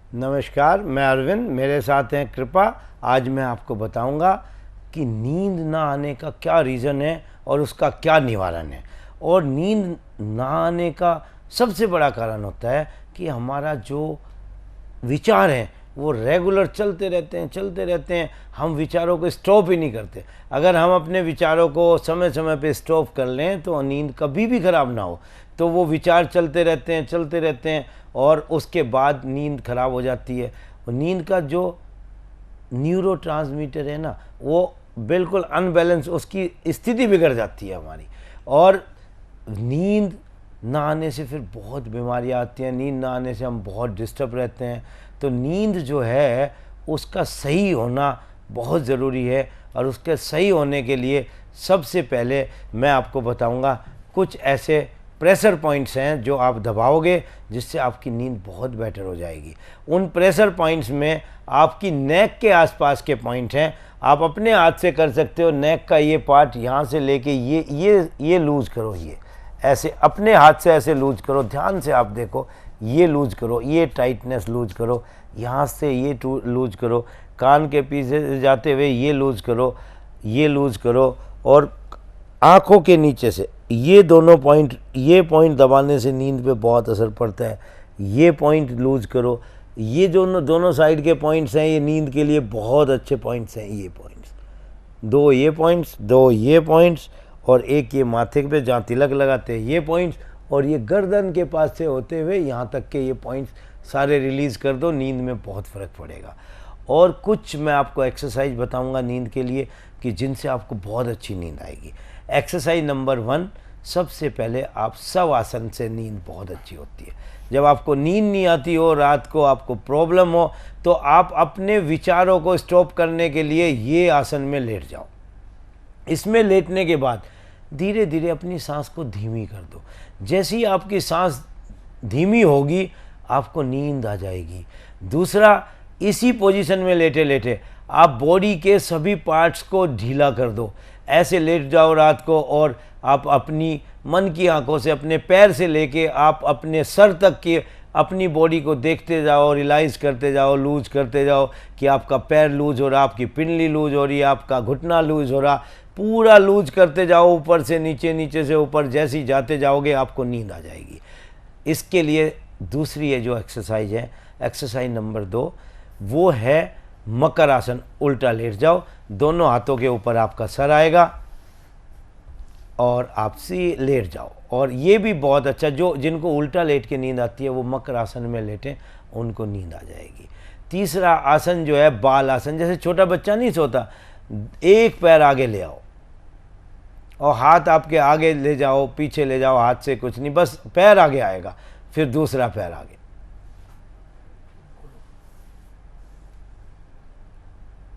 नमस्कार, मैं अरविंद, मेरे साथ हैं कृपा। आज मैं आपको बताऊंगा कि नींद ना आने का क्या रीज़न है और उसका क्या निवारण है। और नींद ना आने का सबसे बड़ा कारण होता है कि हमारा जो विचार हैं वो रेगुलर चलते रहते हैं। हम विचारों को स्टॉप ही नहीं करते। अगर हम अपने विचारों को समय समय पे स्टॉप कर लें तो नींद कभी भी ख़राब ना हो। तो वो विचार चलते रहते हैं और उसके बाद नींद ख़राब हो जाती है। और नींद का जो न्यूरोट्रांसमीटर है ना, वो बिल्कुल अनबैलेंस, उसकी स्थिति बिगड़ जाती है हमारी। और नींद ना आने से फिर बहुत बीमारियां आती हैं। नींद ना आने से हम बहुत डिस्टर्ब रहते हैं। तो नींद जो है उसका सही होना बहुत ज़रूरी है। और उसके सही होने के लिए सबसे पहले मैं आपको बताऊंगा कुछ ऐसे प्रेशर पॉइंट्स हैं जो आप दबाओगे जिससे आपकी नींद बहुत बेटर हो जाएगी। उन प्रेशर पॉइंट्स में आपकी नेक के आसपास के पॉइंट हैं। आप अपने हाथ से कर सकते हो। नेक का ये पार्ट यहाँ से लेके ये लूज़ करो। ये ऐसे अपने हाथ से ऐसे लूज करो। ध्यान से आप देखो, ये लूज करो, ये टाइटनेस लूज करो। यहाँ से ये लूज करो। कान के पीछे से जाते हुए ये लूज करो, ये लूज करो। और आँखों के नीचे से ये दोनों पॉइंट, ये पॉइंट दबाने से नींद पे बहुत असर पड़ता है। ये पॉइंट लूज करो। ये दोनों साइड के पॉइंट्स हैं, ये नींद के लिए बहुत अच्छे पॉइंट्स हैं। ये पॉइंट्स, दो ये पॉइंट्स, दो ये पॉइंट्स, और एक ये माथे पे जहाँ तिलक लगाते हैं ये पॉइंट्स, और ये गर्दन के पास से होते हुए यहाँ तक के ये पॉइंट्स सारे रिलीज़ कर दो। नींद में बहुत फ़र्क पड़ेगा। और कुछ मैं आपको एक्सरसाइज बताऊंगा नींद के लिए कि जिनसे आपको बहुत अच्छी नींद आएगी। एक्सरसाइज नंबर 1, सबसे पहले आप शवासन से नींद बहुत अच्छी होती है। जब आपको नींद नहीं आती हो, रात को आपको प्रॉब्लम हो, तो आप अपने विचारों को स्टॉप करने के लिए ये आसन में लेट जाओ। इसमें लेटने के बाद धीरे धीरे अपनी सांस को धीमी कर दो। जैसे ही आपकी सांस धीमी होगी आपको नींद आ जाएगी। दूसरा, इसी पोजीशन में लेटे लेटे आप बॉडी के सभी पार्ट्स को ढीला कर दो। ऐसे लेट जाओ रात को और आप अपनी मन की आंखों से अपने पैर से लेके आप अपने सर तक के अपनी बॉडी को देखते जाओ, रियलाइज़ करते जाओ, लूज करते जाओ कि आपका पैर लूज हो रहा, आपकी पिंडली लूज हो रही है, आपका घुटना लूज हो रहा। पूरा लूज करते जाओ, ऊपर से नीचे, नीचे से ऊपर। जैसे ही जाते जाओगे आपको नींद आ जाएगी। इसके लिए दूसरी है जो एक्सरसाइज है, एक्सरसाइज नंबर 2, वो है मकर आसन। उल्टा लेट जाओ, दोनों हाथों के ऊपर आपका सर आएगा और आप सी लेट जाओ। और ये भी बहुत अच्छा, जो जिनको उल्टा लेट के नींद आती है वो मकर आसन में लेटें, उनको नींद आ जाएगी। तीसरा आसन जो है बाल आसन। जैसे छोटा बच्चा नहीं सोता, एक पैर आगे ले आओ और हाथ आपके आगे ले जाओ, पीछे ले जाओ, हाथ से कुछ नहीं, बस पैर आगे आएगा, फिर दूसरा पैर आगे।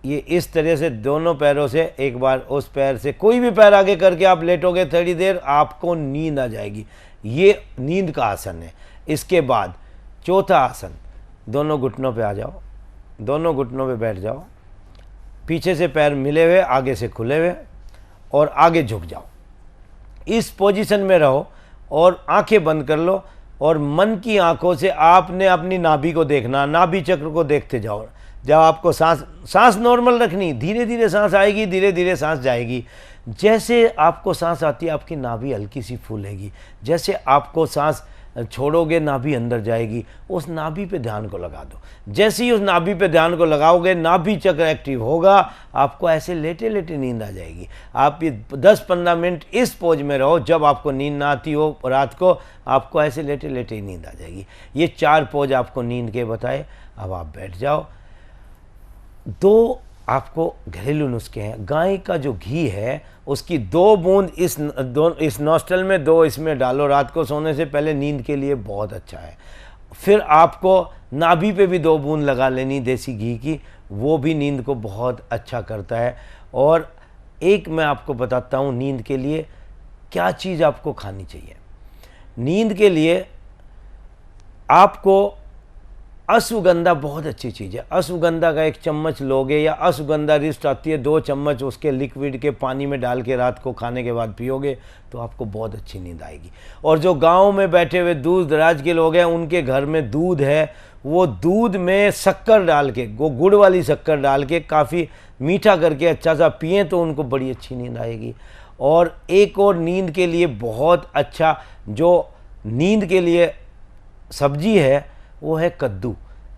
ये इस तरह से दोनों पैरों से एक बार उस पैर से कोई भी पैर आगे करके आप लेटोगे थोड़ी देर, आपको नींद आ जाएगी। ये नींद का आसन है। इसके बाद चौथा आसन, दोनों घुटनों पे आ जाओ, दोनों घुटनों पे बैठ जाओ, पीछे से पैर मिले हुए, आगे से खुले हुए, और आगे झुक जाओ। इस पोजीशन में रहो और आंखें बंद कर लो। और मन की आंखों से आपने अपनी नाभि को देखना, नाभि चक्र को देखते जाओ। जब आपको सांस नॉर्मल रखनी, धीरे धीरे सांस आएगी, धीरे धीरे सांस जाएगी। जैसे आपको सांस आती है आपकी नाभि हल्की सी फूलेगी। जैसे आपको सांस छोड़ोगे नाभि अंदर जाएगी। उस नाभि पे ध्यान को लगा दो। जैसे ही उस नाभि पे ध्यान को लगाओगे नाभि चक्र एक्टिव होगा, आपको ऐसे लेटे लेटे नींद आ जाएगी। आप ये 10-15 मिनट इस पोज में रहो। जब आपको नींद ना आती हो रात को, आपको ऐसे लेटे लेटे ही नींद आ जाएगी। ये 4 पोज आपको नींद के बताए। अब आप बैठ जाओ। 2 आपको घरेलू नुस्खे हैं। गाय का जो घी है उसकी 2 बूंद इस नॉस्ट्रल में, 2 इसमें डालो। रात को सोने से पहले नींद के लिए बहुत अच्छा है। फिर आपको नाभि पे भी 2 बूंद लगा लेनी देसी घी की, वो भी नींद को बहुत अच्छा करता है। और एक मैं आपको बताता हूँ नींद के लिए क्या चीज़ आपको खानी चाहिए। नींद के लिए आपको अश्वगंधा बहुत अच्छी चीज़ है। अश्वगंधा का 1 चम्मच लोगे, या अश्वगंधा रिस्ट आती है 2 चम्मच उसके लिक्विड के पानी में डाल के रात को खाने के बाद पियोगे तो आपको बहुत अच्छी नींद आएगी। और जो गांव में बैठे हुए दूर दराज के लोग हैं, उनके घर में दूध है, वो दूध में शक्कर डाल के, गुड़ वाली शक्कर डाल के काफ़ी मीठा करके अच्छा सा पिएं तो उनको बड़ी अच्छी नींद आएगी। और एक और नींद के लिए बहुत अच्छा जो नींद के लिए सब्जी है वो है कद्दू।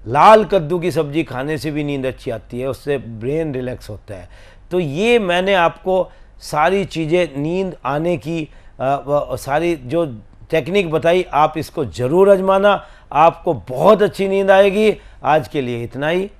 लाल कद्दू की सब्जी खाने से भी नींद अच्छी आती है, उससे ब्रेन रिलैक्स होता है। तो ये मैंने आपको सारी चीज़ें नींद आने की सारी जो टेक्निक बताई, आप इसको ज़रूर आजमाना, आपको बहुत अच्छी नींद आएगी। आज के लिए इतना ही।